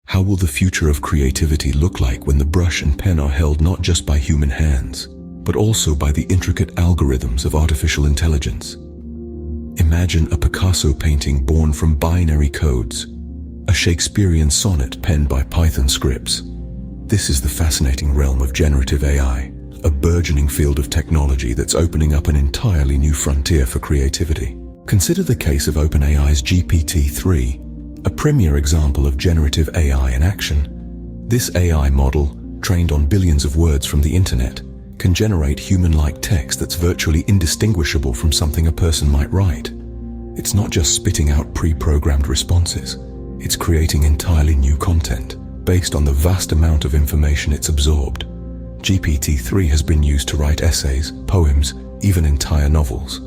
How will the future of creativity look like when the brush and pen are held not just by human hands, but also by the intricate algorithms of artificial intelligence? Imagine a Picasso painting born from binary codes, a Shakespearean sonnet penned by Python scripts. This is the fascinating realm of generative AI, a burgeoning field of technology that's opening up an entirely new frontier for creativity. Consider the case of OpenAI's GPT-3, a premier example of generative AI in action. This AI model, trained on billions of words from the internet, can generate human-like text that's virtually indistinguishable from something a person might write. It's not just spitting out pre-programmed responses, it's creating entirely new content based on the vast amount of information it's absorbed. GPT-3 has been used to write essays, poems, even entire novels.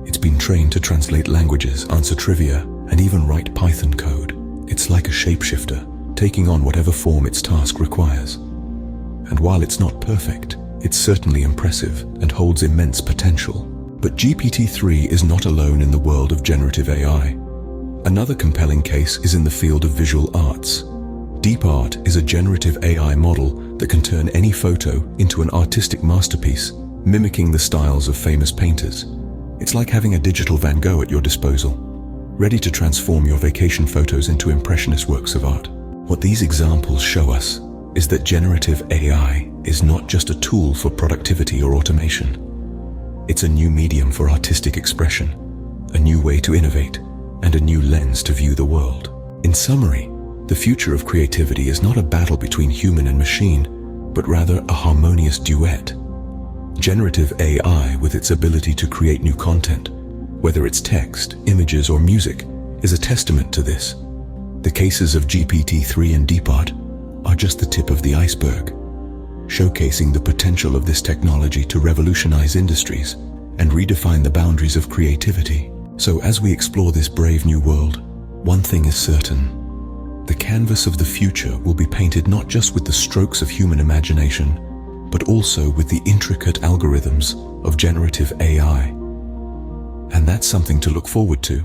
It's been trained to translate languages, answer trivia, and even write Python code. It's like a shapeshifter, taking on whatever form its task requires. And while it's not perfect, it's certainly impressive and holds immense potential. But GPT-3 is not alone in the world of generative AI. Another compelling case is in the field of visual arts. Deep Art is a generative AI model that can turn any photo into an artistic masterpiece, mimicking the styles of famous painters. It's like having a digital Van Gogh at your disposal, ready to transform your vacation photos into impressionist works of art. What these examples show us is that generative AI is not just a tool for productivity or automation. It's a new medium for artistic expression, a new way to innovate, and a new lens to view the world. In summary, the future of creativity is not a battle between human and machine, but rather a harmonious duet. Generative AI, with its ability to create new content, whether it's text, images, or music, is a testament to this. The cases of GPT-3 and Deep Art are just the tip of the iceberg, showcasing the potential of this technology to revolutionize industries and redefine the boundaries of creativity. So as we explore this brave new world, one thing is certain. The canvas of the future will be painted not just with the strokes of human imagination, but also with the intricate algorithms of generative AI. And that's something to look forward to.